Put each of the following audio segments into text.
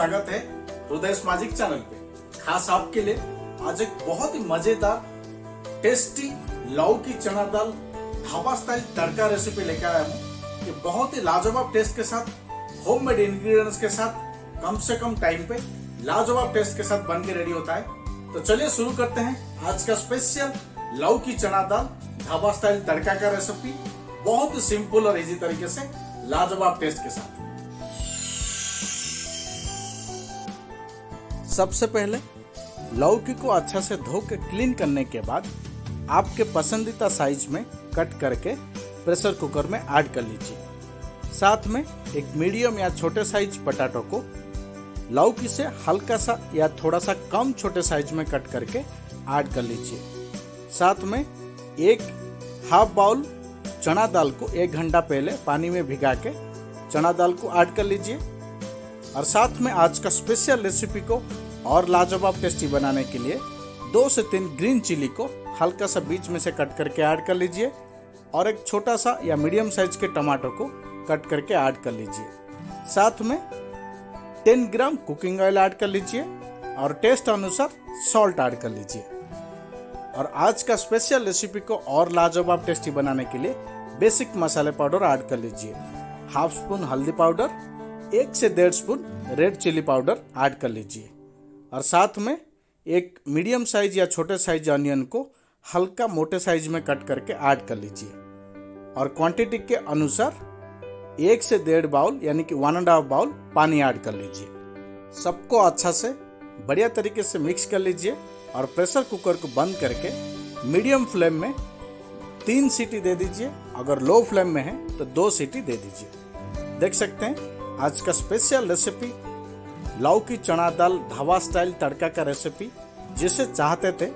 स्वागत है हृदय मैजिक चैनल पे। खास आपके लिए आज एक बहुत ही मजेदार टेस्टी लौकी चना दाल ढाबा स्टाइल तड़का रेसिपी लेकर आया हूँ। ये बहुत ही लाजवाब टेस्ट के साथ, होममेड इंग्रेडिएंट्स के साथ, कम से कम टाइम पे लाजवाब टेस्ट के साथ बन के रेडी होता है। तो चलिए शुरू करते हैं आज का स्पेशल लौकी चना दाल ढाबा स्टाइल तड़का का रेसिपी, बहुत ही सिंपल और इजी तरीके से लाजवाब टेस्ट के साथ। सबसे पहले लौकी को अच्छा से धो के क्लीन करने के बाद आपके पसंदीदा साइज में कट करके प्रेशर कुकर में ऐड कर लीजिए। साथ में एक मीडियम या छोटे साइज पोटैटो को लौकी से हल्का सा या थोड़ा सा कम छोटे साइज में कट करके ऐड कर लीजिए। साथ में एक हाफ बाउल चना दाल को 1 घंटा पहले पानी में भिगा के चना दाल को ऐड कर लीजिए। और साथ में आज का स्पेशल रेसिपी को और लाजवाब टेस्टी बनाने के लिए 2 से 3 ग्रीन चिली को हल्का सा बीच में से कट करके ऐड कर लीजिए और एक छोटा सा या मीडियम साइज के टमाटो को कट करके ऐड कर लीजिए। साथ में 10 ग्राम कुकिंग ऑयल ऐड कर लीजिए और टेस्ट अनुसार सॉल्ट ऐड कर लीजिए। और आज का स्पेशल रेसिपी को और लाजवाब टेस्टी बनाने के लिए बेसिक मसाले पाउडर ऐड कर लीजिए। हाफ स्पून हल्दी पाउडर, 1 से 1.5 spoon red chilli powder add कर लीजिए। और साथ में एक मीडियम साइज या छोटे साइज अनियन को हल्का मोटे साइज में कट करके ऐड कर लीजिए। और क्वांटिटी के अनुसार 1 से 1.5 बाउल यानी कि 1.5 बाउल पानी ऐड कर लीजिए। सबको अच्छा से बढ़िया तरीके से मिक्स कर लीजिए और प्रेशर कुकर को बंद करके मीडियम फ्लेम में 3 सीटी दे दीजिए। अगर लो फ्लेम में है तो 2 सीटी दे दीजिए। देख सकते हैं आज का स्पेशल रेसिपी लौकी चना दाल ढाबा स्टाइल तड़का का रेसिपी जिसे चाहते थे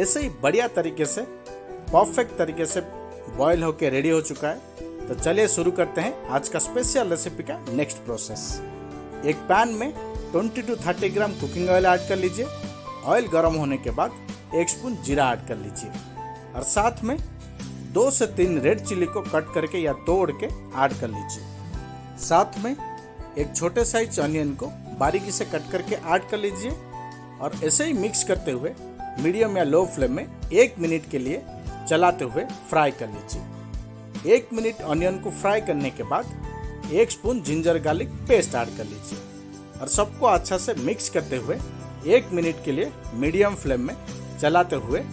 ऐसे ही बढ़िया तरीके से परफेक्ट तरीके से बॉयल होके रेडी हो चुका है। तो चलिए शुरू करते हैं आज का स्पेशल रेसिपी का नेक्स्ट प्रोसेस। एक पैन में 20 to 30 gram cooking oil add कर लीजिए। ऑयल गर्म होने के बाद 1 स्पून जीरा ऐड कर लीजिए और साथ में 2 से 3 रेड चिली को कट करके या तोड़ के ऐड कर लीजिए। साथ में एक छोटे साइज अनियन को बारीकी से कट करके ऐड कर लीजिए और ऐसे ही मिक्स करते हुए मीडियम या लो फ्लेम में 1 मिनट के लिए चलाते हुए फ्राई कर लीजिए। 1 मिनट अनियन को फ्राई करने के बाद 1 spoon ginger garlic paste add कर लीजिए और सबको अच्छा से मिक्स करते हुए 1 मिनट के लिए मीडियम फ्लेम में चलाते हुए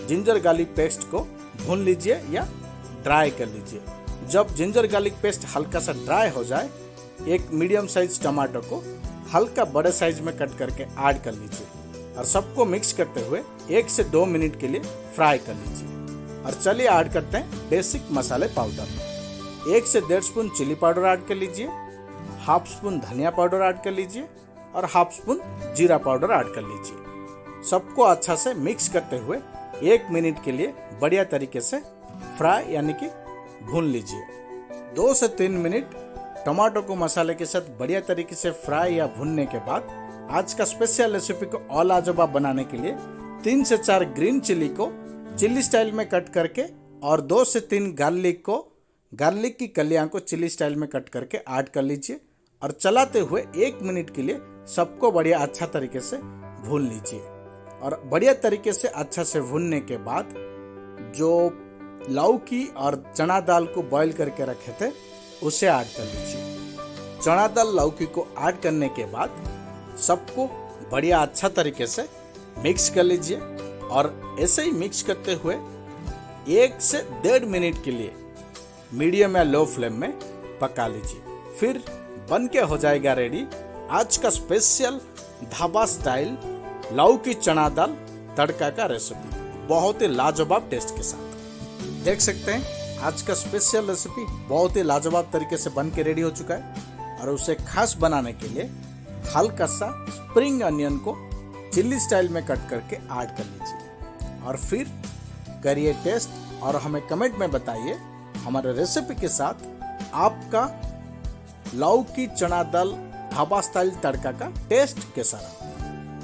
जिंजर गार्लिक पेस्ट को भून लीजिए या ड्राई कर लीजिए। जब जिंजर गार्लिक पेस्ट हल्का सा ड्राई हो जाए, एक मीडियम साइज टमाटो को हल्का बड़े साइज में कट करके ऐड कर लीजिए और सबको मिक्स करते हुए 1 से 2 मिनट के लिए फ्राई कर लीजिए। और चलिए ऐड करते हैं बेसिक मसाले पाउडर। 1 से 1.5 स्पून चिली पाउडर ऐड कर लीजिए, हाफ स्पून धनिया पाउडर ऐड कर लीजिए और हाफ स्पून जीरा पाउडर ऐड कर लीजिए। सबको अच्छा से मिक्स करते हुए 1 मिनट के लिए बढ़िया तरीके से फ्राई यानी कि भून लीजिए। 2 से 3 मिनट टमाटो को मसाले के साथ बढ़िया तरीके से फ्राई या भूनने के बाद आज का स्पेशल रेसिपी को और लाजवाब बनाने के लिए 3 से 4 ग्रीन चिली को चिल्ली स्टाइल में कट करके और 2 से 3 गार्लिक की कलियां को चिल्ली स्टाइल में कट करके ऐड कर लीजिए और चलाते हुए 1 मिनट के लिए सबको बढ़िया अच्छा तरीके से भून लीजिए। और बढ़िया तरीके से अच्छा से भूनने के बाद जो लौकी और चना दाल को बॉईल करके रखे थे उसे ऐड कर लीजिए। चना दाल लौकी को ऐड करने के बाद सबको बढ़िया अच्छा तरीके से मिक्स कर लीजिए और ऐसे ही मिक्स करते हुए 1 से 1.5 मिनट के लिए मीडियम या लो फ्लेम में पका लीजिए। फिर बन के हो जाएगा रेडी आज का स्पेशल ढाबा स्टाइल लौकी चना दाल तड़का का रेसिपी, बहुत ही लाजवाब टेस्ट के साथ। देख सकते हैं आज का स्पेशल रेसिपी बहुत ही लाजवाब तरीके से बन के रेडी हो चुका है। और उसे खास बनाने के लिए हल्का सा स्प्रिंग अनियन को चिल्ली स्टाइल में कट करके ऐड कर लीजिए और फिर करिए टेस्ट और हमें कमेंट में बताइए हमारे रेसिपी के साथ आपका लौकी चना दाल ढाबा स्टाइल तड़का का टेस्ट कैसा रहा।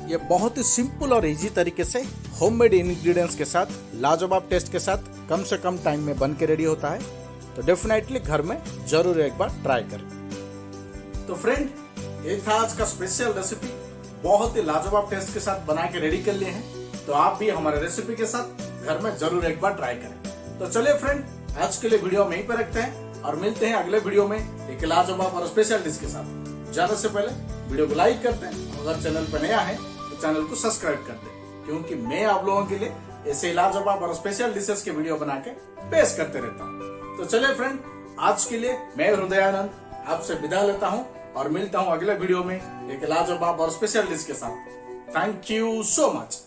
ये बहुत ही सिंपल और इजी तरीके से होममेड इंग्रेडिएंट्स के साथ लाजवाब टेस्ट के साथ कम से कम टाइम में बन के रेडी होता है। तो डेफिनेटली घर में जरूर एक बार ट्राई करें। तो फ्रेंड, ये था आज का स्पेशल रेसिपी। बहुत ही लाजवाब टेस्ट के साथ बना के रेडी कर लिए हैं, तो आप भी हमारे रेसिपी के साथ घर में जरूर एक बार ट्राई करें। तो चलिए फ्रेंड, आज के लिए वीडियो में यहीं पर रखते हैं और मिलते हैं अगले वीडियो में एक लाजवाब और स्पेशल डिश के साथ। जाने से पहले वीडियो को लाइक करते हैं, अगर चैनल पर नया है तो चैनल को सब्सक्राइब करते हैं, क्योंकि मैं आप लोगों के लिए ऐसे लाजवाब और स्पेशल डिशेस के वीडियो बना के पेश करते रहता हूँ। तो चलिए फ्रेंड, आज के लिए मैं हृदयानंद आपसे विदा लेता हूँ और मिलता हूँ अगले वीडियो में एक लाजवाब और स्पेशल डिश के साथ। Thank you so much.